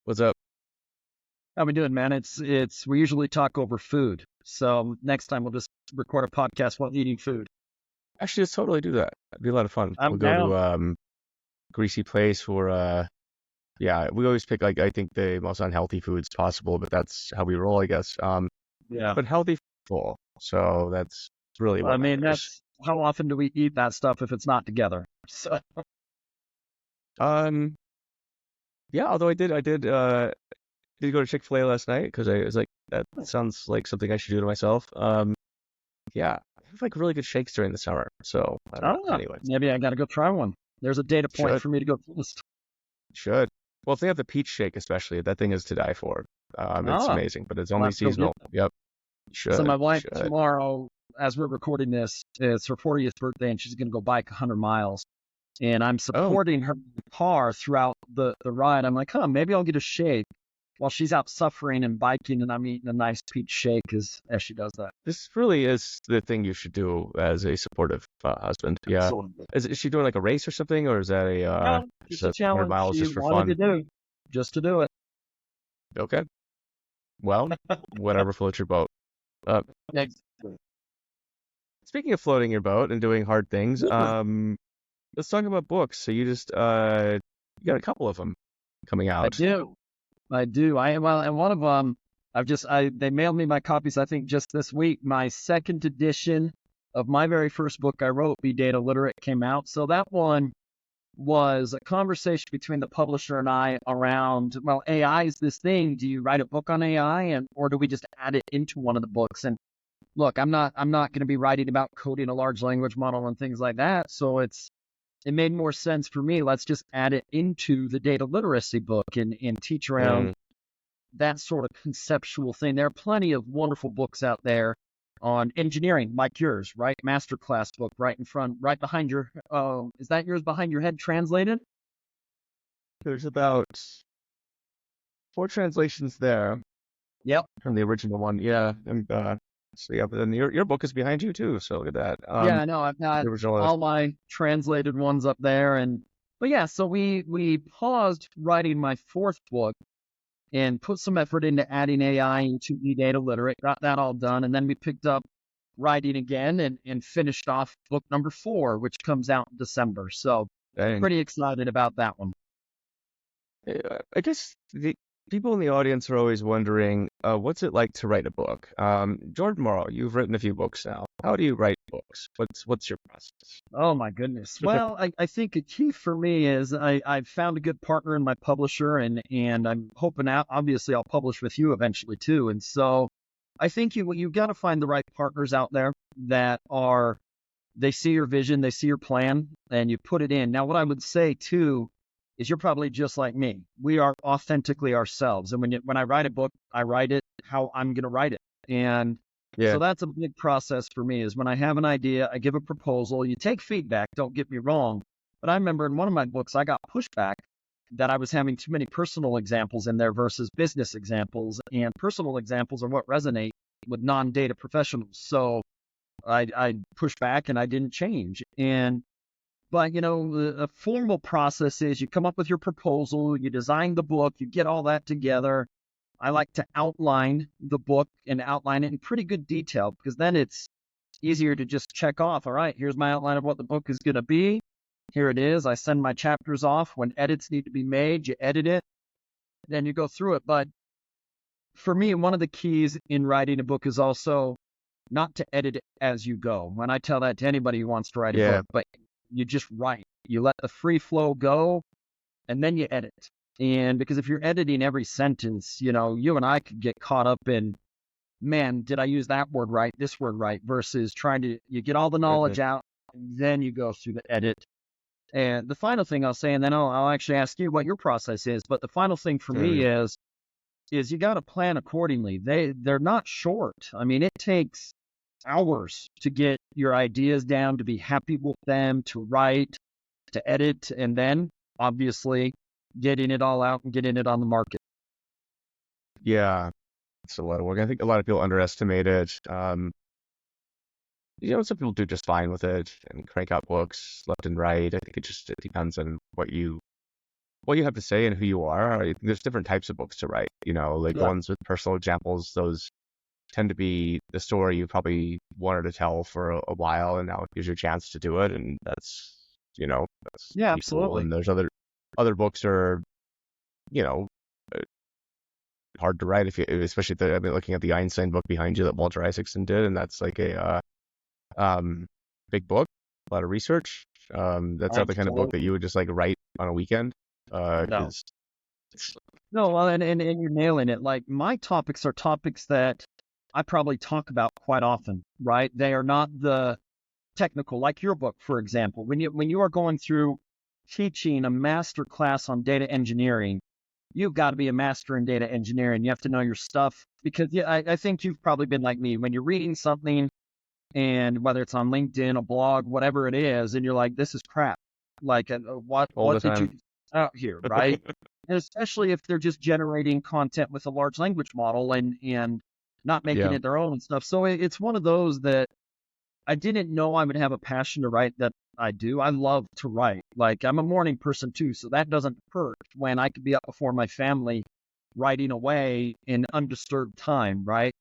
What's up? How we doing, man? We usually talk over food. So next time we'll just record a podcast while eating food. Actually, let's totally do that. It'd be a lot of fun. I'm We'll go down. to Greasy Place or yeah, we always pick like I think the most unhealthy foods possible, but that's how we roll, I guess. Yeah. But healthy full. So that's really I what mean, matters. that's how often do we eat that stuff if it's not together? So Um, yeah, although I did go to Chick-fil-A last night because I was like, that sounds like something I should do to myself. Yeah, I have like really good shakes during the summer. So I don't know. Anyways, maybe I got to go try one. There's a data point should for me to go test. should. Well, if they have the peach shake, especially, that thing is to die for. It's Ah, amazing, but it's I'll only have to go get seasonal. them. Yep. So Should, my wife should. tomorrow, as we're recording this, it's her 40th birthday, and she's going to go bike 100 miles. And I'm Oh, supporting her in the car throughout the ride. I'm like, maybe I'll get a shake while she's out suffering and biking, and I'm eating a nice peach shake as she does that. this really is the thing you should do as a supportive husband. Yeah. Absolutely. Is she doing like a race or something, or is that a No, just just a a 100 challenge miles she just for wanted to fun? do, just to do it. Okay. Well, whatever floats your boat. Uh, Exactly. Speaking of floating your boat and doing hard things, let's talk about books. So you got a couple of them coming I out. do. I do. And one of them, they mailed me my copies, I think just this week. My second edition of my very first book I wrote, Be Data Literate, came out. So that one was a conversation between the publisher and I around, well, AI is this thing. Do you write a book on AI or do we just add it into one of the books? And look, I'm not going to be writing about coding a large language model and things like that. So it made more sense for me. Let's just add it into the data literacy book and teach around Mm, that sort of conceptual thing. There are plenty of wonderful books out there on engineering, like yours, right? Masterclass book right in front, right behind your, is that yours behind your head translated? there's about 4 translations there Yep. from the original one. Yeah. And so yeah, but then your book is behind you too. So look at that. Yeah, I know. I've got The original is all my translated ones up there. But yeah, so we paused writing my fourth book and put some effort into adding AI into eData Literate, got that all done. And then we picked up writing again and finished off book number 4, which comes out in December. So dang. pretty excited about that one. I guess the people in the audience are always wondering, what's it like to write a book? Jordan Morrow, you've written a few books now. How do you write books? What's your process? Oh my goodness. Well, I think a key for me is I've found a good partner in my publisher and I'm hoping out, obviously I'll publish with you eventually too. And so I think you got to find the right partners out there that they see your vision, they see your plan, and you put it in. Now, what I would say too is you're probably just like me. We are authentically ourselves. And when I write a book, I write it how I'm going to write it. And Yeah. so that's a big process for me is when I have an idea, I give a proposal, you take feedback, don't get me wrong. But I remember in one of my books, I got pushback that I was having too many personal examples in there versus business examples. And personal examples are what resonate with non-data professionals. So I pushed back and I didn't change. But a formal process is you come up with your proposal, you design the book, you get all that together. I like to outline the book and outline it in pretty good detail because then it's easier to just check off. All right, here's my outline of what the book is going to be. Here it is. I send my chapters off. When edits need to be made, you edit it, then you go through it. But for me, one of the keys in writing a book is also not to edit it as you go. When I tell that to anybody who wants to write a Yeah. book, but you just write. You let the free flow go and then you edit. And because if you're editing every sentence, you and I could get caught up in, man, did I use that word right, this word right, versus you get all the knowledge out, and then you go through the edit. And the final thing I'll say, and then I'll actually ask you what your process is. But the final thing for me is you got to plan accordingly. They're not short. I mean, it takes hours to get your ideas down, to be happy with them, to write, to edit, and then obviously getting it all out and getting it on the market. Yeah. It's a lot of work. I think a lot of people underestimate it. Some people do just fine with it and crank out books left and right. I think it depends on what you what you have to say and who you are. There's different types of books to write. Like the Yeah. ones with personal examples. Those tend to be the story you probably wanted to tell for a while, and now it gives you a chance to do it, and that's Yeah, pretty cool. absolutely. And there's other books are you know uh, hard to write especially I've been looking at the Einstein book behind you that Walter Isaacson did, and that's like a um big book, a lot of research. That's not the kind of book that Absolutely. you would just like write on a weekend, No. because No, well, and you're nailing it. Like my topics are topics that I probably talk about quite often, right? They are not the technical, like your book, for example. When you are going through teaching a master class on data engineering, you've got to be a master in data engineering. You have to know your stuff because yeah, I think you've probably been like me when you're reading something and whether it's on LinkedIn, a blog, whatever it is, and you're like, this is crap. Like, what all the did you time. do out here, right? And especially if they're just generating content with a large language model and not making Yeah. it their own and stuff. So it's one of those that I didn't know I would have a passion to write that I do. I love to write. Like I'm a morning person too, so that doesn't hurt when I could be up before my family writing away in undisturbed time, right?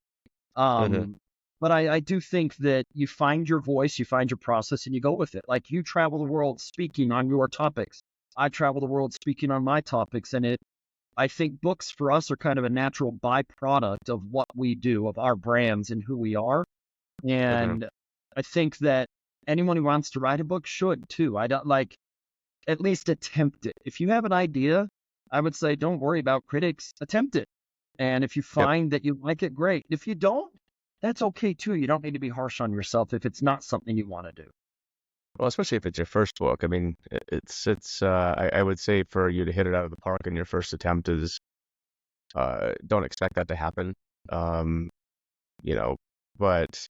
Hmm. Um, but I do think that you find your voice, you find your process, and you go with it. Like you travel the world speaking on your topics. I travel the world speaking on my topics, and I think books for us are kind of a natural byproduct of what we do, of our brands and who we are. Hmm. And I think that anyone who wants to write a book should too. I don't like at least attempt it. If you have an idea, I would say don't worry about critics, attempt it. And if you Yep. find that you like it, great. If you don't, that's okay too. You don't need to be harsh on yourself if it's not something you want to do. Well, especially if it's your first book. I mean, I would say for you to hit it out of the park in your first attempt is, don't expect that to happen. Um, you know, but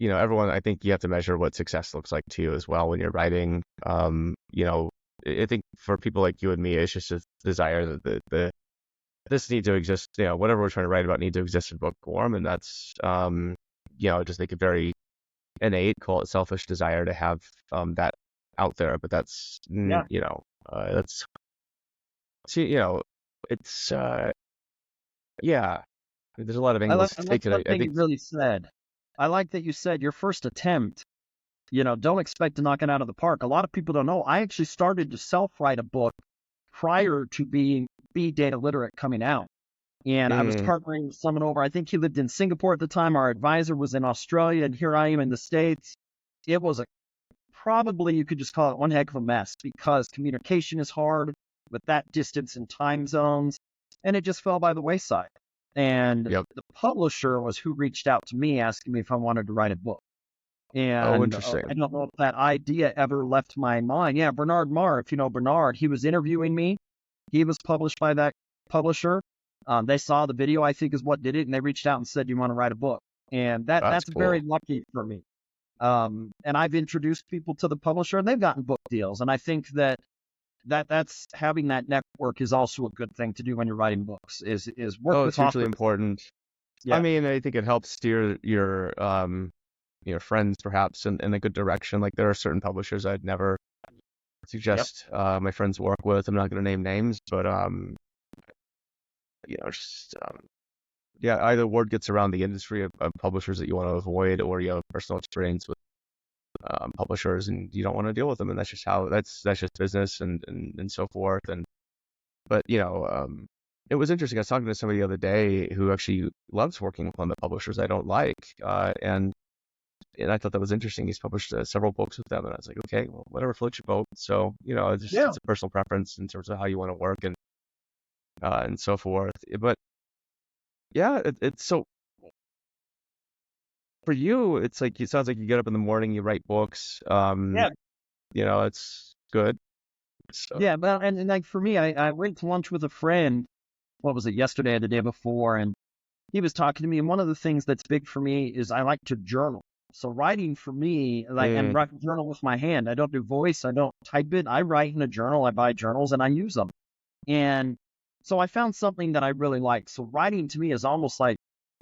everyone, I think you have to measure what success looks like to you as well when you're writing. I think for people like you and me, it's just a desire that this needs to exist. Whatever we're trying to write about needs to exist in book form, and that's just think it very innate, call it selfish desire to have that out there. But that's Yeah. that's see, it's yeah. There's a lot of angles I to like take it. one I thing think. you really said. I like that you said your first attempt, don't expect to knock it out of the park. A lot of people don't know. I actually started to self-write a book prior to being Be Data Literate coming out. And I was Mm, partnering with someone over. I think he lived in Singapore at the time. Our advisor was in Australia, and here I am in the States. It was probably you could just call it one heck of a mess because communication is hard with that distance and time zones, and it just fell by the wayside. And yep. the publisher was who reached out to me asking me if I wanted to write a book. Oh, And interesting. I don't know if that idea ever left my mind. Yeah, Bernard Marr, if you know Bernard, he was interviewing me. He was published by that publisher. They saw the video, I think, is what did it, and they reached out and said, "You want to write a book?" And That's that's very cool. lucky for me. And I've introduced people to the publisher, and they've gotten book deals. And I think that's having that network is also a good thing to do when you're writing books. Is work Oh, it's with hugely authors. important. I Yeah. mean, I think it helps steer your friends perhaps in a good direction. Like there are certain publishers I'd never Yep. suggest my friends work with. I'm not going to name names, but just yeah, either word gets around the industry of publishers that you want to avoid, or you have personal experience with publishers and you don't want to deal with them, and that's just how that's just business and so forth. And but it was interesting. I was talking to somebody the other day who actually loves working with one of the publishers I don't like, and I thought that was interesting. He's published several books with them, and I was like, okay, well, whatever floats your boat. So Yeah. it's a personal preference in terms of how you want to work and so forth. But yeah, it's so for you, it's like it sounds like you get up in the morning, you write books. Yeah. It's good. So Yeah. Well, and like for me, I went to lunch with a friend. What was it, yesterday or the day before? And he was talking to me. And one of the things that's big for me is I like to journal. So writing for me, like, and mm, write journal with my hand. I don't do voice. I don't type it. I write in a journal. I buy journals and I use them. And so I found something that I really like. So writing to me is almost like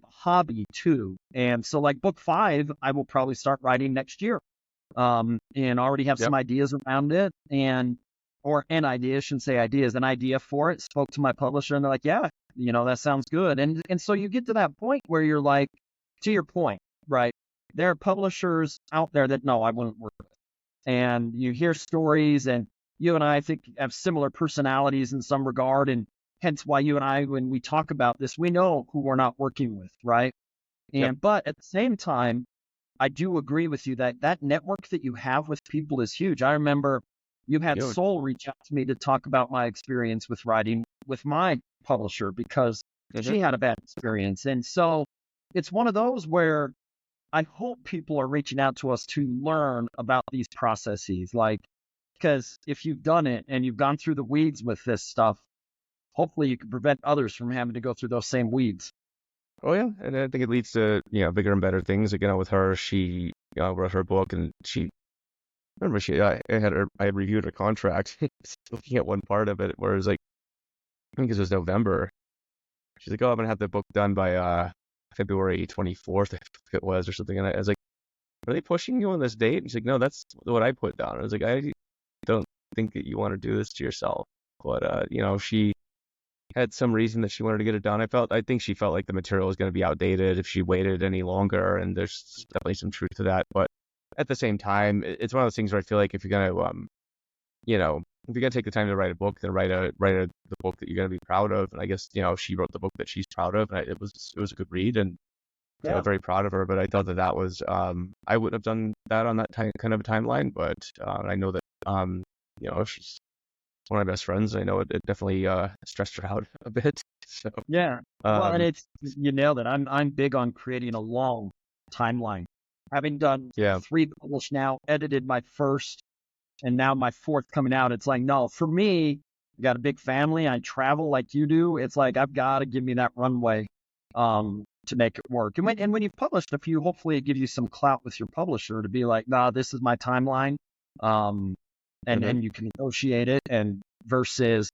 a hobby too. And so like book 5, I will probably start writing next year. And already have yep. some ideas around it. And or an idea, I shouldn't say ideas, an idea for it, spoke to my publisher, and they're like, yeah, that sounds good. And so you get to that point where you're like, to your point, right? There are publishers out there that no, I wouldn't work with. And you hear stories, and you and I think have similar personalities in some regard, and hence why you and I, when we talk about this, we know who we're not working with, right? Yep. But at the same time, I do agree with you that that network that you have with people is huge. I remember you had Huge. Soul reach out to me to talk about my experience with writing with my publisher because Hmm. she had a bad experience. And so it's one of those where I hope people are reaching out to us to learn about these processes. Like, because if you've done it and you've gone through the weeds with this stuff, hopefully you can prevent others from having to go through those same weeds. Oh yeah, and I think it leads to bigger and better things. Like, with her, she wrote her book, and she remember I reviewed her contract, just looking at one part of it where it was like, I think it was November. She's like, oh, I'm gonna have the book done by February 24th, I think it was, or something. And I was like, are they pushing you on this date? And she's like, no, that's what I put down. I was like, I don't think that you want to do this to yourself. But she had some reason that she wanted to get it done. I think she felt like the material was going to be outdated if she waited any longer, and there's definitely some truth to that. But at the same time, it's one of those things where I feel like if you're going to, if you're going to take the time to write a book, then the book that you're going to be proud of. And I guess, she wrote the book that she's proud of, and it was a good read, and I Yeah. was very proud of her. But I thought that was, I wouldn't have done that on that kind of a timeline. But I know that, she's one of my best friends. I know it definitely stressed her out a bit. So, Yeah. Well, and um, you nailed it. I'm big on creating a long timeline. Having done yeah, 3 published now, edited my first, and now my 4th coming out, it's like, no, for me, I got a big family. I travel like you do. It's like I've got to give me that runway to make it work. And when you've published a few, hopefully it gives you some clout with your publisher to be like, nah, this is my timeline. Um, and hmm and you can negotiate it. And versus,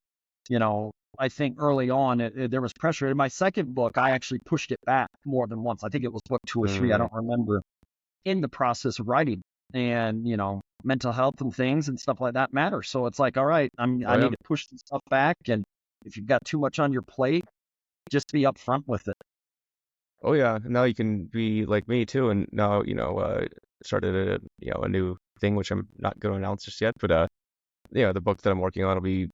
I think early on there was pressure. In my second book, I actually pushed it back more than once. I think it was book 2 or 3. I mm, don't remember. In the process of writing, and mental health and things and stuff like that matter. So it's like, all right, oh I yeah, need to push some stuff back. And if you've got too much on your plate, just be upfront with it. oh yeah. Now you can be like me too, and now started a new thing which I'm not going to announce just yet, but the book that I'm working on will be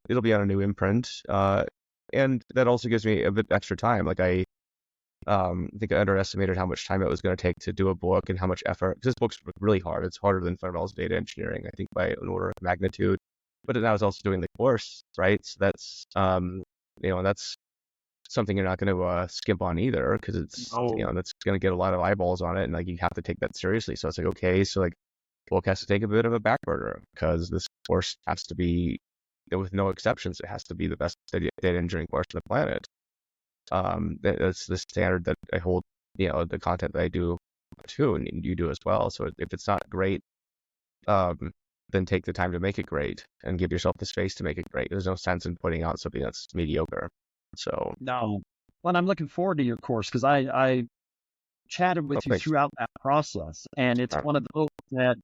it'll be on a new imprint, and that also gives me a bit extra time. Like I think I underestimated how much time it was going to take to do a book and how much effort. Because this book's really hard. It's harder than fundamentals of data engineering, I think, by an order of magnitude. But then I was also doing the course, right? So that's something you're not going to skimp on either, because it's Oh, that's going to get a lot of eyeballs on it, and like you have to take that seriously. So it's like, okay, so like book has to take a bit of a back burner because this course has to be, with no exceptions, it has to be the best data engineering course on the planet. That's the standard that I hold, the content that I do too, and you do as well. So if it's not great, um, then take the time to make it great and give yourself the space to make it great. There's no sense in putting out something that's mediocre. So, no. Well, I'm looking forward to your course because I chatted oh, with you thanks. throughout that process. And it's one of those that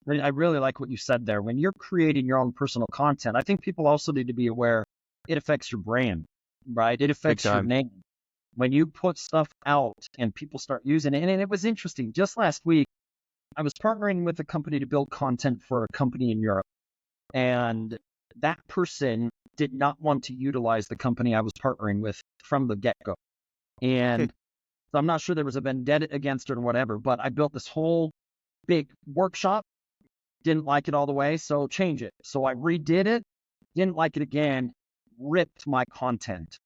I really like what you said there. When you're creating your own personal content, I think people also need to be aware it affects your brand, right? It Big affects your time. name. When you put stuff out and people start using it. And it was interesting. Just last week, I was partnering with a company to build content for a company in Europe. And that person did not want to utilize the company I was partnering with from the get go. And so I'm not sure there was a vendetta against it or whatever, but I built this whole big workshop, didn't like it all the way, so change it. So I redid it, didn't like it again, ripped my content.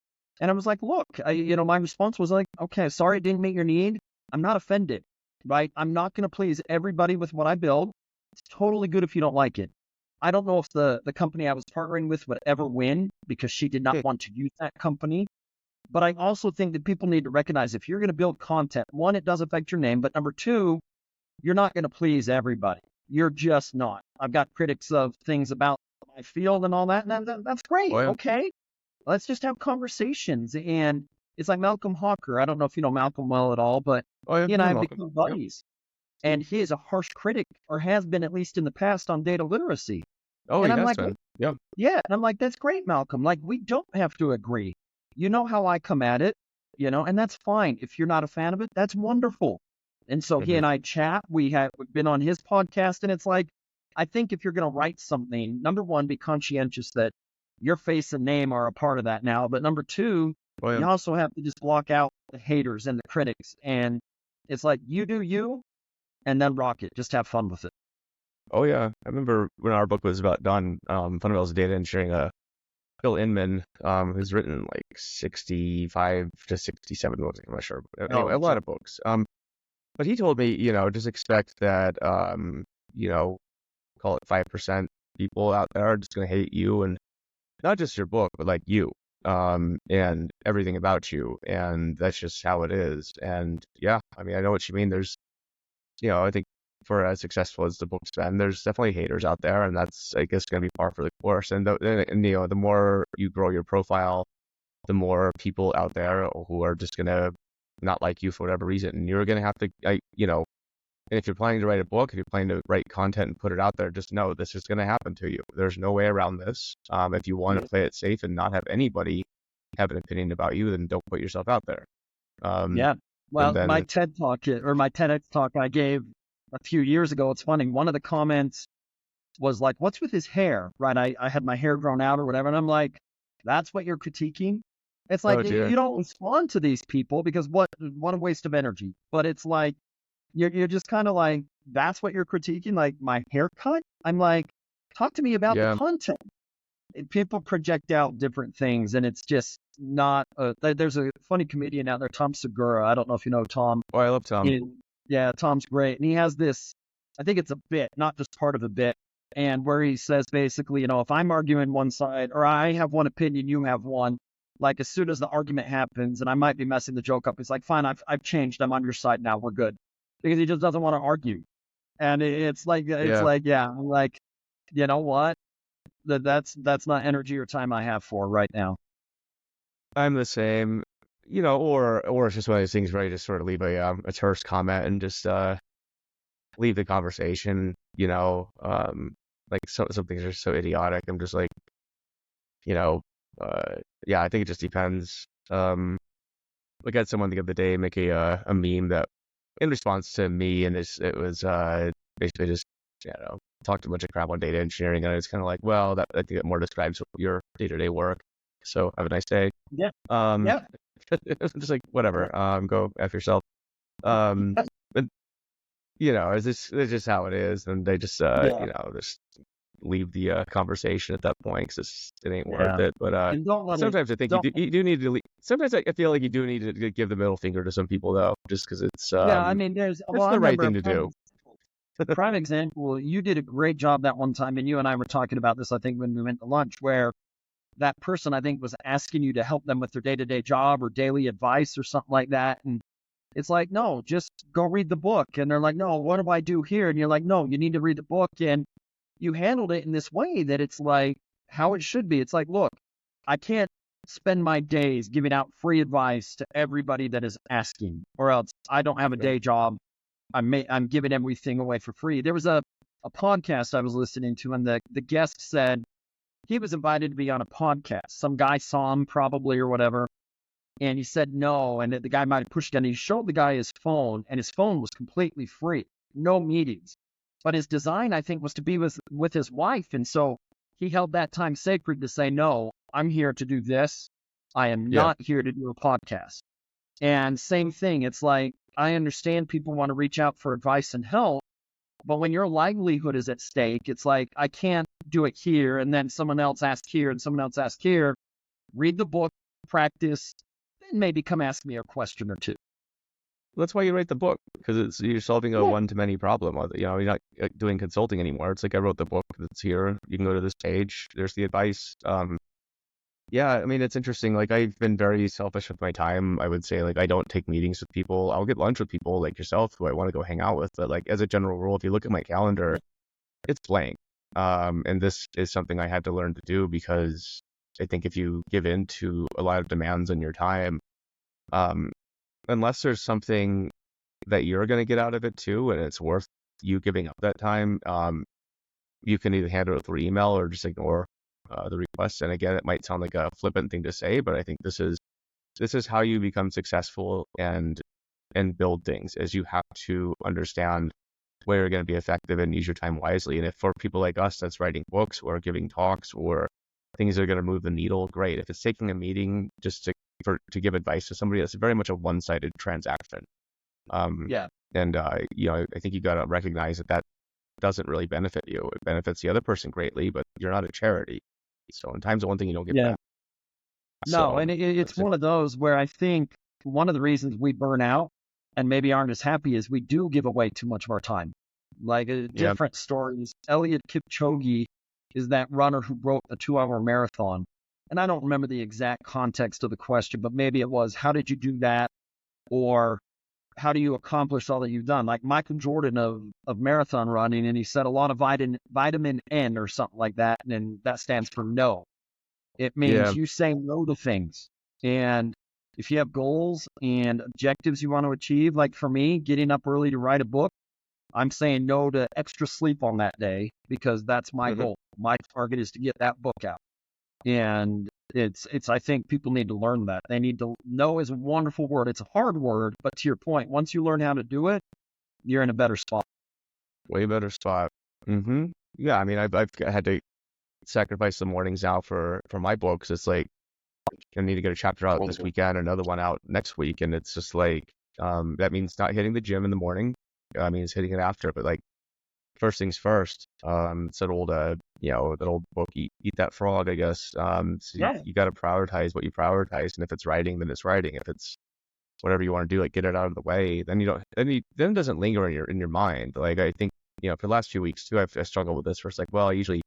And I was like, look, my response was like, okay, sorry it didn't meet your need. I'm not offended, right? I'm not going to please everybody with what I build. It's totally good if you don't like it. I don't know if the company I was partnering with would ever win because she did not want to use that company. But I also think that people need to recognize if you're going to build content, one, it does affect your name, but number two, you're not going to please everybody. You're just not. I've got critics of things about my field and all that, and that's great. Oh yeah, Okay, let's just have conversations. And it's like Malcolm Hawker. I don't know if you know Malcolm well at all, but oh yeah. he and I You're have welcome. become Yep. buddies. And he is a harsh critic, or has been at least in the past, on data literacy. Oh, And he I'm has like, been. Yep. yeah. And I'm like, that's great, Malcolm. Like, we don't have to agree. You know how I come at it, and that's fine. If you're not a fan of it, that's wonderful. And so he Hmm. and I chat. We've been on his podcast, and it's like, I think if you're going to write something, number one, be conscientious that your face and name are a part of that now. But number two, Oh yeah. you also have to just block out the haters and the critics. And it's like, you do you, and then rock it. Just have fun with it. Oh yeah. I remember when our book was about done, Fundamentals of Data Engineering, Bill Inman, who's written like 65 to 67 books, I'm not sure. But anyway, Oh, a lot so of books. But he told me, just expect that, you know, call it 5% people out there are just going to hate you, and not just your book, but like you, and everything about you. And that's just how it is. And yeah, I mean, I know what you mean. There's, I think for as successful as the book's been, there's definitely haters out there, and that's, I guess, going to be par for the course. And the more you grow your profile, the more people out there who are just going to not like you for whatever reason. And you're going to have to, and if you're planning to write a book, if you're planning to write content and put it out there, just know this is going to happen to you. There's no way around this. If you want yeah. to play it safe and not have anybody have an opinion about you, then don't put yourself out there. Um, Yeah. and Well, my then, TED talk or my TEDx talk I gave a few years ago, it's funny. One of the comments was like, what's with his hair? Right. I had my hair grown out or whatever. And I'm like, that's what you're critiquing. It's oh like dear, you don't respond to these people because what a waste of energy. But it's like you're just kind of like, that's what you're critiquing, like my haircut. I'm like, talk to me about the yeah. content. People project out different things, and it's just not. There's a funny comedian out there, Tom Segura. I don't know if you know Tom. Oh, I love Tom. Yeah, Tom's great, and he has this. I think it's a bit, not just part of a bit, and where he says basically, if I'm arguing one side or I have one opinion, you have one. Like as soon as the argument happens, and I might be messing the joke up, it's like, fine, I've changed. I'm on your side now. We're good, because he just doesn't want to argue, and Yeah, yeah, I'm like, you know what? That's not energy or time I have for right now. I'm the same. Or it's just one of those things where I just sort of leave a terse comment and just leave the conversation. Like some things are so idiotic. I'm just like, you know, yeah, I think it just depends. Like I had someone the other day make a meme that in response to me, and it was basically just, talked a bunch of crap on data engineering, and I was kind of like, well, that I think that more describes your day-to-day work. So have a nice day. Yeah, Um, yeah, just like yeah, whatever. Go F yourself. Um, but it's just how it is, and they just yeah, just leave the conversation at that point because it ain't worth yeah. it. But And don't let it. sometimes I think Don't. you do need to leave. Sometimes I feel like you do need to give the middle finger to some people though, just because it's Yeah, I mean, it's I the right remember a thing to do. prime example. You did a great job that one time, and you and I were talking about this, I think, when we went to lunch, where that person, I think, was asking you to help them with their day-to-day job or daily advice or something like that. And it's like, no, just go read the book. And they're like, no, what do I do here? And you're like, no, you need to read the book. And you handled it in this way that it's like how it should be. It's like, look, I can't spend my days giving out free advice to everybody that is asking, or else I don't have a Right. day job. I'm giving everything away for free. There was a podcast I was listening to, and the guest said he was invited to be on a podcast. Some guy saw him probably or whatever, and he said no. And the guy might have pushed it, and he showed the guy his phone, and his phone was completely free, no meetings. But his design, I think, was to be with his wife. And so he held that time sacred to say, no, I'm here to do this. I am Yeah. not here to do a podcast. And same thing. It's like, I understand people want to reach out for advice and help, but when your livelihood is at stake, it's like, I can't do it here. And then someone else asked here and someone else asked here. Read the book, practice, then maybe come ask me a question or two. That's why you write the book, because you're solving a Yeah. one-to-many problem. You're not doing consulting anymore. It's like I wrote the book that's here. You can go to this page. There's the advice. Yeah, I mean, it's interesting. Like, I've been very selfish with my time. I would say, like, I don't take meetings with people. I'll get lunch with people like yourself who I want to go hang out with. But, like, as a general rule, if you look at my calendar, it's blank. And this is something I had to learn to do because I think if you give in to a lot of demands on your time, um, unless there's something that you're going to get out of it too, and it's worth you giving up that time, you can either handle it through email or just ignore the request. And again, it might sound like a flippant thing to say, but I think this is how you become successful and build things, is you have to understand where you're going to be effective and use your time wisely. And if for people like us that's writing books or giving talks or things that are going to move the needle, great. If it's taking a meeting just to give advice to somebody, that's very much a one-sided transaction. Yeah. And I think you got to recognize that doesn't really benefit you. It benefits the other person greatly, but you're not a charity. So in times of one thing, you don't get Yeah. back. No, So and it's that's it. one of those where I think one of the reasons we burn out and maybe aren't as happy is we do give away too much of our time. Like Yeah. different stories. Eliud Kipchoge is that runner who broke the 2-hour marathon. And I don't remember the exact context of the question, but maybe it was, how did you do that? Or how do you accomplish all that you've done? Like Michael Jordan of marathon running, and he said a lot of vitamin N or something like that, and that stands for no. It Yeah. means you say no to things. And if you have goals and objectives you want to achieve, like for me, getting up early to write a book, I'm saying no to extra sleep on that day because that's my Hmm. goal. My target is to get that book out. And I think people need to learn that. They need to know is a wonderful word. It's a hard word, but to your point, once you learn how to do it, you're in a better spot. Way better spot. Yeah. I mean, I've had to sacrifice the mornings now for my books. It's like I need to get a chapter out this weekend, another one out next week, and it's just like that means not hitting the gym in the morning. I mean, it's hitting it after, but like first things first. It's that old book, Eat That Frog, I guess. So Yeah. you got to prioritize what you prioritize, and if it's writing, then it's writing. If it's whatever you want to do, like get it out of the way, then you don't, then it doesn't linger in your mind. Like I think for the last few weeks too, I struggled with this. Where it's like, well, I usually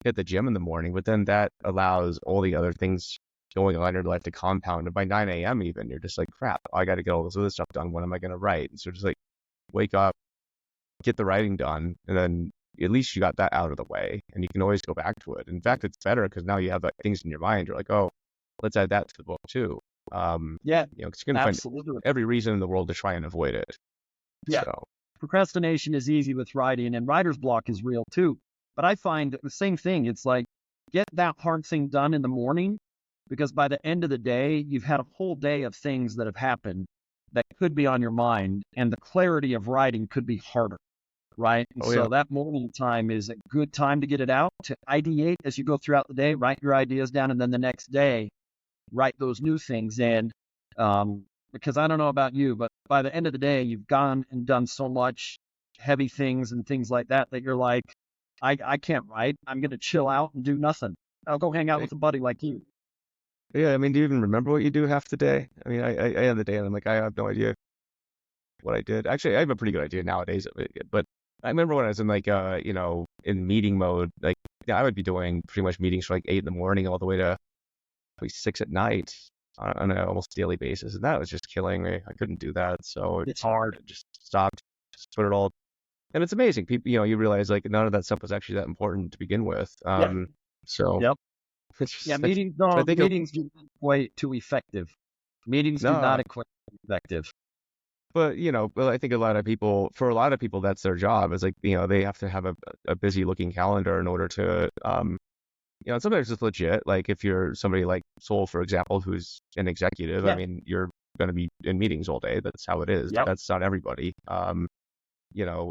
hit the gym in the morning, but then that allows all the other things going on in your life to compound. And by 9 a.m. even, you're just like, crap, I got to get all this other stuff done. When am I going to write? And so just like wake up, get the writing done, and then at least you got that out of the way, and you can always go back to it. In fact, it's better because now you have like things in your mind. You're like, oh, let's add that to the book too. Yeah, Because you're gonna find absolutely. every reason in the world to try and avoid it. Yeah. So Procrastination is easy with writing, and writer's block is real too. But I find the same thing. It's like get that hard thing done in the morning because by the end of the day, you've had a whole day of things that have happened that could be on your mind, and the clarity of writing could be harder, right? And oh yeah, so that morning time is a good time to get it out, to ideate as you go throughout the day, write your ideas down, and then the next day, write those new things in. Because I don't know about you, but by the end of the day, you've gone and done so much heavy things and things like that that you're like, I can't write. I'm going to chill out and do nothing. I'll go hang out with a buddy like you. yeah. I mean, do you even remember what you do half the day? I mean, I end the day and I'm like, I have no idea what I did. Actually, I have a pretty good idea nowadays, but I remember when I was in like in meeting mode, like yeah, I would be doing pretty much meetings from like 8 in the morning all the way to probably 6 at night on an almost daily basis, and that was just killing me. I couldn't do that, so It's hard. I just stopped, just put it all. And it's amazing, people. You realize like none of that stuff was actually that important to begin with. Yeah. So Yep. it's Yeah. just, I think Meetings do not equate to effective. Meetings do no, not equate to effective. but but I think for a lot of people, that's their job. Is like they have to have a busy looking calendar in order to sometimes it's legit. Like if you're somebody like Soul, for example, who's an executive, I Yeah. mean, you're going to be in meetings all day. That's how it is. Yep. That's not everybody. And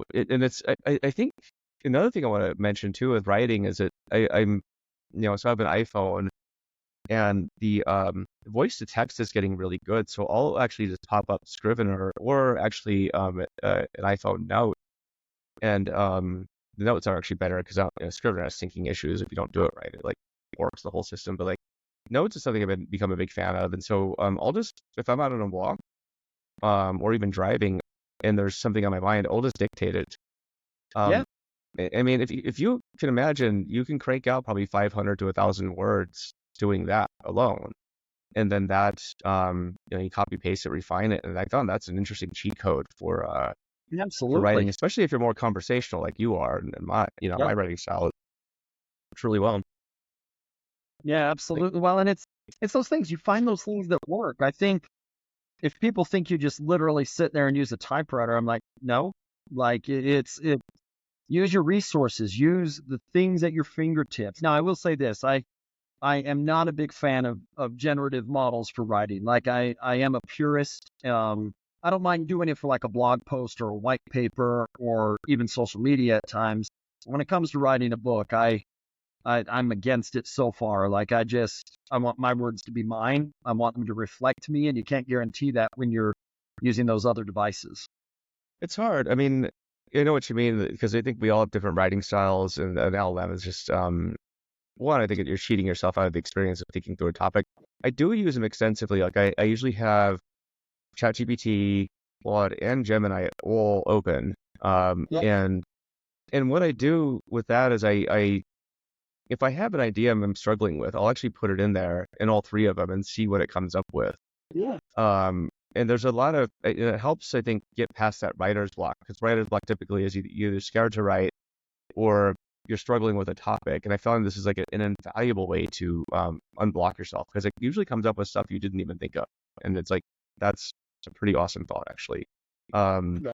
it's, I think another thing I want to mention too with writing is that I'm, so I have an iPhone and the voice to text is getting really good. So I'll actually just pop up Scrivener or actually an iPhone note. And the notes are actually better because Scrivener has syncing issues if you don't do it right. It like works the whole system. But like notes is something I've become a big fan of. And so I'll just, if I'm out on a walk or even driving and there's something on my mind, I'll just dictate it. Yeah. I mean, if you can imagine, you can crank out probably 500 to 1,000 words doing that alone. And then that, you copy paste it, refine it. And I found that's an interesting cheat code for writing, Absolutely. especially if you're more conversational like you are. And my, Yep. my writing style is truly well. Yeah, Like, absolutely. Well, and it's those things. You find those things that work. I think if people think you just literally sit there and use a typewriter, I'm like, no. Like Use your resources. Use the things at your fingertips. Now, I will say this: I am not a big fan of generative models for writing. Like I am a purist. I don't mind doing it for like a blog post or a white paper or even social media at times. When it comes to writing a book, I'm against it so far. Like I want my words to be mine. I want them to reflect me, and you can't guarantee that when you're using those other devices. It's hard. I mean, I know what you mean because I think we all have different writing styles, and an LLM is just one. I think you're cheating yourself out of the experience of thinking through a topic. I do use them extensively. Like I usually have ChatGPT, Claude, and Gemini all open. Yeah. And what I do with that is I if I have an idea I'm struggling with, I'll actually put it in there in all three of them and see what it comes up with. Yeah. And there's a lot of it helps, I think, get past that writer's block, because writer's block typically is you're either scared to write or you're struggling with a topic. And I found this is like an invaluable way to unblock yourself, because it usually comes up with stuff you didn't even think of, and it's like that's a pretty awesome thought actually. Um, Yeah.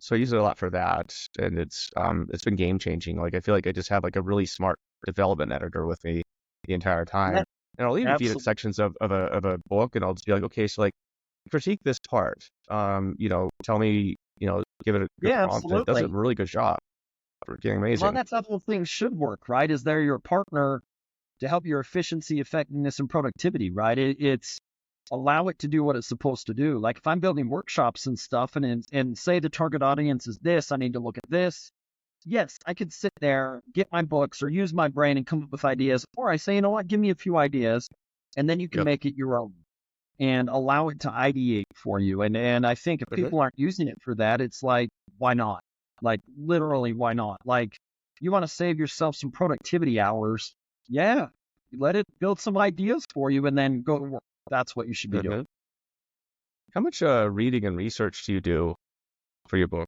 so I use it a lot for that, and it's been game changing. Like I feel like I just have like a really smart development editor with me the entire time, Yeah, and I'll even feed it absolutely. sections of a book, and I'll just be like, okay, so like critique this part. Tell me, give it a good Yeah, prompt, and it does a absolutely. really good job. Freaking Well, amazing. that's how whole things should work, right? Is they're your partner to help your efficiency, effectiveness, and productivity, right? It's allow it to do what it's supposed to do. Like if I'm building workshops and stuff, and say the target audience is this, I need to look at this. Yes, I could sit there, get my books, or use my brain and come up with ideas. Or I say, you know what, give me a few ideas, and then you can Yep. make it your own and allow it to ideate for you. And I think if Mhm. people aren't using it for that, it's like, why not? Like literally, why not? Like you want to save yourself some productivity hours. Yeah. Let it build some ideas for you and then go to work. That's what you should be doing. Mhm. How much reading and research do you do for your book?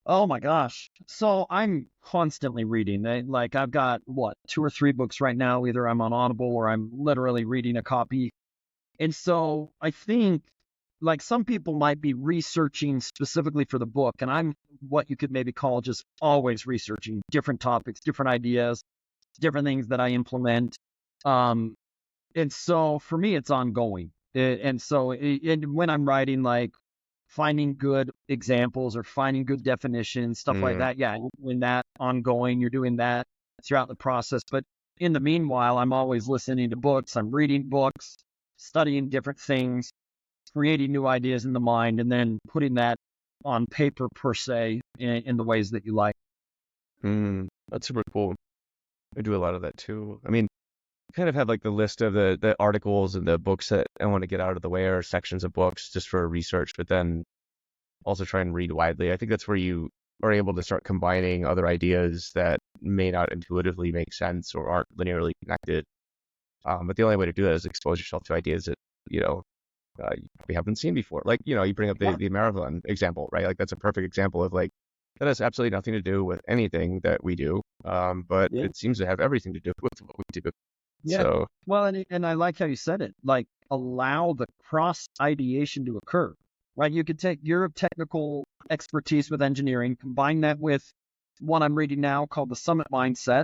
Oh my gosh. So I'm constantly reading. Like I've got what, two or three books right now. Either I'm on Audible or I'm literally reading a copy. And so I think like some people might be researching specifically for the book, and I'm what you could maybe call just always researching different topics, different ideas, different things that I implement. Um, and so for me, it's ongoing. And when I'm writing, like finding good examples or finding good definitions, stuff like Mm, that, yeah, when that ongoing, you're doing that throughout the process. But in the meanwhile, I'm always listening to books, I'm reading books, studying different things, creating new ideas in the mind, and then putting that on paper per se in the ways that you like. that's super cool. I do a lot of that too. I mean, kind of have like the list of the articles and the books that I want to get out of the way, or sections of books just for research, but then also try and read widely. I think that's where you are able to start combining other ideas that may not intuitively make sense or aren't linearly connected. But the only way to do that is expose yourself to ideas that, you know, you probably haven't seen before. Like, you bring up Yeah, the marathon example, right? Like that's a perfect example of like, that has absolutely nothing to do with anything that we do. But yeah, it seems to have everything to do with what we do. yeah. So, Well, and I like how you said it. Like allow the cross ideation to occur. Right? You could take your technical expertise with engineering, combine that with one I'm reading now called the Summit Mindset,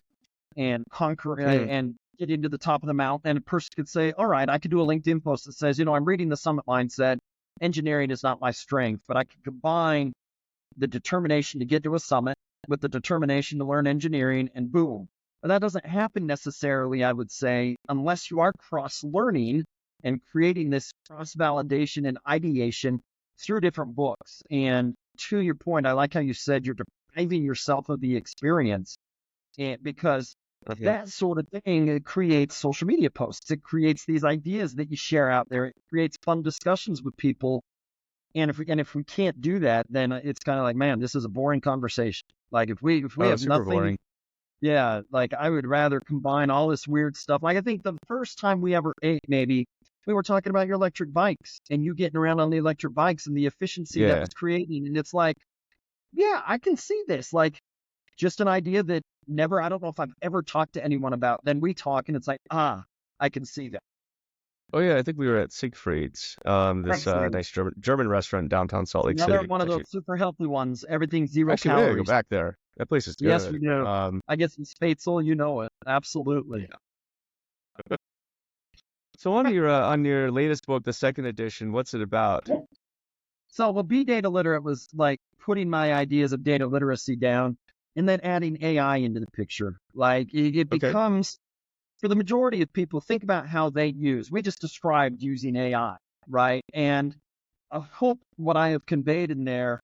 and conquer hmm, and get into the top of the mountain. And a person could say, all right, I could do a LinkedIn post that says, I'm reading the Summit Mindset. Engineering is not my strength, but I can combine the determination to get to a summit with the determination to learn engineering, and boom. But that doesn't happen necessarily, I would say, unless you are cross learning and creating this cross validation and ideation through different books. And to your point, I like how you said you're depriving yourself of the experience, and because mhm. that sort of thing, it creates social media posts. It creates these ideas that you share out there. It creates fun discussions with people. And if we can't do that, then it's kind of like, man, this is a boring conversation. Like if we Oh, have super nothing, boring. yeah, like I would rather combine all this weird stuff. Like I think the first time we ever ate, maybe we were talking about your electric bikes and you getting around on the electric bikes and the efficiency that Yeah. was creating. And it's like, yeah, I can see this. Like just an idea that never, I don't know if I've ever talked to anyone about. Then we talk and it's like, I can see that. Oh yeah, I think we were at Siegfried's, this Excellent. nice German restaurant in downtown Salt Lake Another City. one of Actually, those super healthy ones. Everything zero we gotta go calories. back there. That place is Yes, good. we do. I get some Spätzle, you know it. Absolutely. Yeah. So on your latest book, the second edition, what's it about? So, well, Be Data Literate was like putting my ideas of data literacy down and then adding AI into the picture. Like it Okay. becomes, for the majority of people, think about how they use. We just described using AI, right? And I hope what I have conveyed in there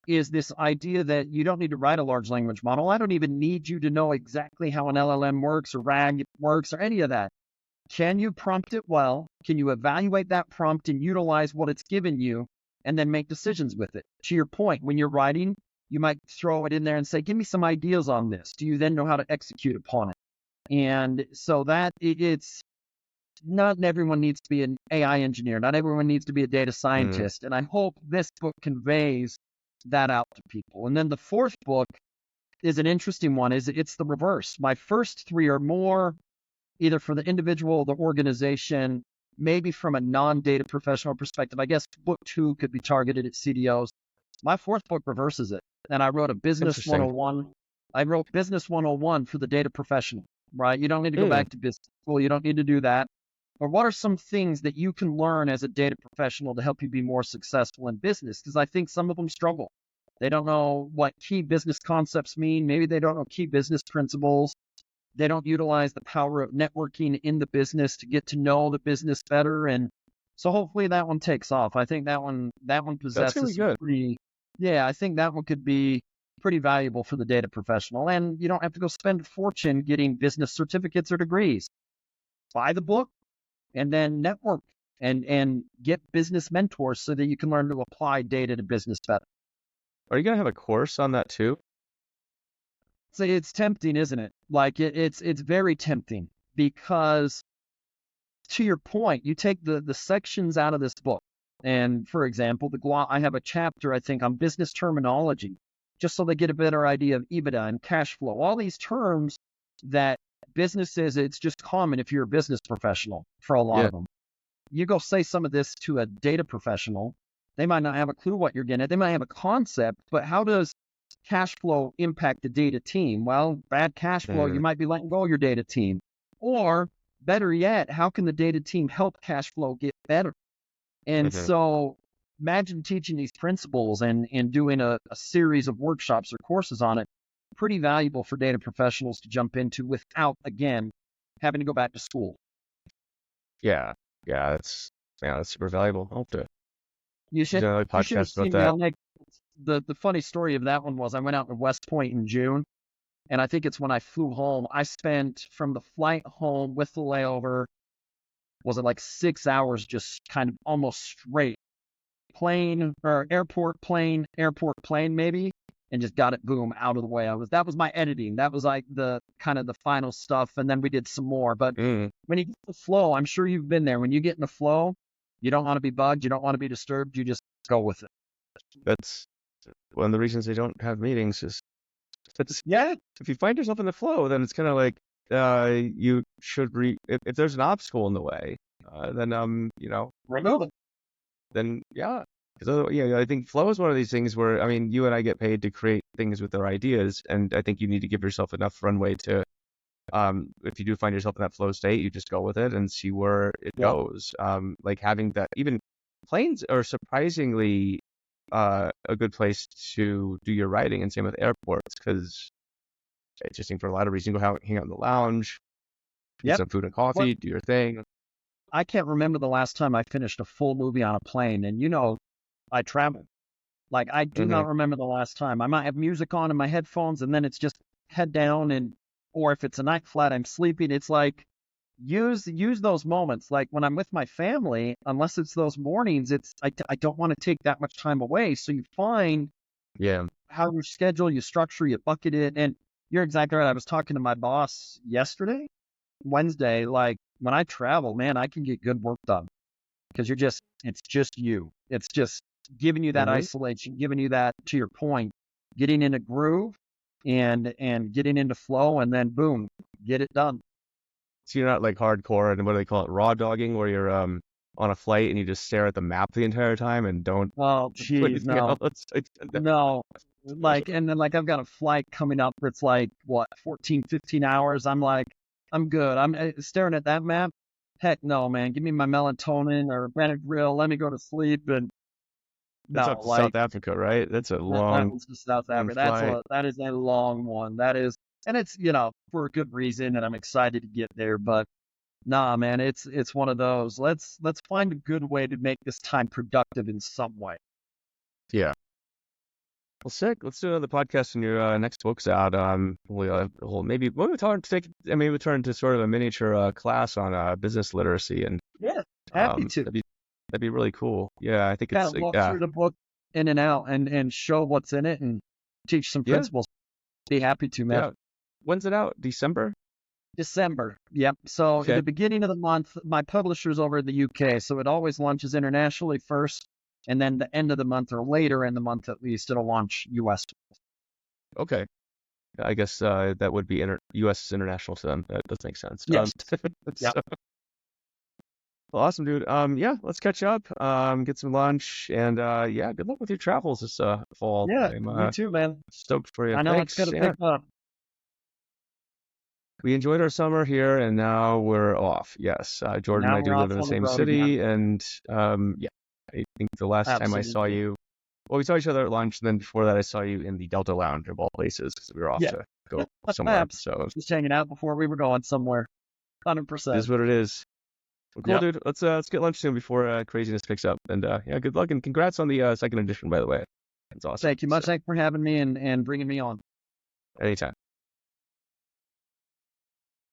is this idea that you don't need to write a large language model. I don't even need you to know exactly how an LLM works or RAG works or any of that. Can you prompt it well? Can you evaluate that prompt and utilize what it's given you and then make decisions with it? To your point, when you're writing, you might throw it in there and say, give me some ideas on this. Do you then know how to execute upon it? And so that it's not everyone needs to be an AI engineer. Not everyone needs to be a data Mm, scientist. And I hope this book conveys that out to people. And then the fourth book is an interesting one. It's the reverse. My first three are more either for the individual or the organization, maybe from a non-data professional perspective. I guess book two could be targeted at CDOs. My fourth book reverses it. And I wrote a business interesting. 101. I wrote business 101 for the data professional, right? You don't need to go Mm, back to business school. You don't need to do that. Or what are some things that you can learn as a data professional to help you be more successful in business? Because I think some of them struggle. They don't know what key business concepts mean. Maybe they don't know key business principles. They don't utilize the power of networking in the business to get to know the business better. And so hopefully that one takes off. I think that one that's gonna be possesses some good. pretty, yeah, I think that one could be pretty valuable for the data professional. And you don't have to go spend a fortune getting business certificates or degrees. Buy the book and then network and get business mentors so that you can learn to apply data to business better. Are you gonna have a course on that too? So it's tempting, isn't it? Like it's very tempting because to your point, you take the sections out of this book. And for example, I have a chapter, I think, on business terminology, just so they get a better idea of EBITDA and cash flow. All these terms that businesses, it's just common if you're a business professional for a lot Yeah. of them. You go say some of this to a data professional, they might not have a clue what you're getting at. They might have a concept, but how does cash flow impact the data team? Well, bad cash flow, you Mm, might be letting go of your data team. Or better yet, how can the data team help cash flow get better? And hmm so imagine teaching these principles and doing a series of workshops or courses on it. Pretty valuable for data professionals to jump into without, again, having to go back to school. Yeah. Yeah. That's super valuable. I'll have to You do should another you should have podcast about seen me. that. I'll make the funny story of that one was I went out to West Point in June, and I think it's when I flew home. I spent from the flight home with the layover, was it like 6 hours just kind of almost straight plane or airport plane maybe, and just got it boom out of the way. That was my editing. That was like the kind of the final stuff, and then we did some more. But Mm, when you get the flow, I'm sure you've been there. When you get in the flow, you don't want to be bugged, you don't want to be disturbed, you just go with it. that's one of the reasons they don't have meetings is that's Yeah, if you find yourself in the flow, then it's kind of like you should if there's an obstacle in the way, then remove it. then yeah. Because yeah, I think flow is one of these things where I mean, you and I get paid to create things with our ideas, and I think you need to give yourself enough runway to if you do find yourself in that flow state, you just go with it and see where it Yeah. goes. Like having that, even planes are surprisingly a good place to do your writing, and same with airports, because it's just for a lot of reasons. You go hang out in the lounge, get Yep. some food and What coffee, do your thing. I can't remember the last time I finished a full movie on a plane, and I travel. Like I do hmm not remember the last time. I might have music on in my headphones, and then it's just head down, and or if it's a night flight, I'm sleeping. It's like use those moments. Like when I'm with my family, unless it's those mornings, I don't want to take that much time away. So you find Yeah. how you schedule, you structure, you bucket it, and you're exactly right. I was talking to my boss yesterday, Wednesday. Like when I travel, man, I can get good work done because it's just you. It's just giving you that hmm isolation, giving you that, to your point, getting in a groove and getting into flow, and then boom, get it done. So you're not like hardcore, and what do they call it, raw dogging, where you're on a flight and you just stare at the map the entire time and don't Oh, do geez, anything no, else. no. Like, and then like I've got a flight coming up that's like what 14, 15 hours. I'm like, I'm good. I'm staring at that map. Heck no, man. Give me my melatonin or Benadryl. Let me go to sleep. And It's no, up to like South Africa, right? That's a that long, was just South long Africa. flight. That is a long one. That is, and it's for a good reason, and I'm excited to get there. But nah, man, it's one of those. Let's find a good way to make this time productive in some way. Yeah. Well, sick. Let's do another podcast when your next book's out. Maybe we'll turn into sort of a miniature class on business literacy, and Yeah, happy to that'd be really cool. Yeah, I think kind it's of walk yeah, through the book in and out and show what's in it and teach some yeah, principles. Be happy to, man. yeah. When's it out? December? December. Yep. So at Okay. the beginning of the month, my publisher's over in the UK, so it always launches internationally first, and then the end of the month or later in the month at least, it'll launch US. Okay. I guess that would be U.S. is international to them. That does make sense. Yes. So, well, awesome, dude. Yeah, let's catch up. Get some lunch, and yeah, good luck with your travels this fall. Yeah, I'm you too, man. stoked for you. I know it's Thanks. gonna Yeah, pick up. we enjoyed our summer here, and now we're off. Yes, Jordan and Now I we're do live off in the on the same road again. city, and yeah, I think the last time I saw Absolutely. you, well, we saw each other at lunch, and then before that, I saw you in the Delta Lounge of all places because we were off Yeah. to go somewhere. So Just hanging out before we were going somewhere. it 100%. is what it is. Well, cool, Yep. dude. Let's get lunch soon before craziness picks up. And yeah, good luck and congrats on the second edition, by the way. It's awesome. Thank you much. So, Thanks for having me and bringing me on. anytime.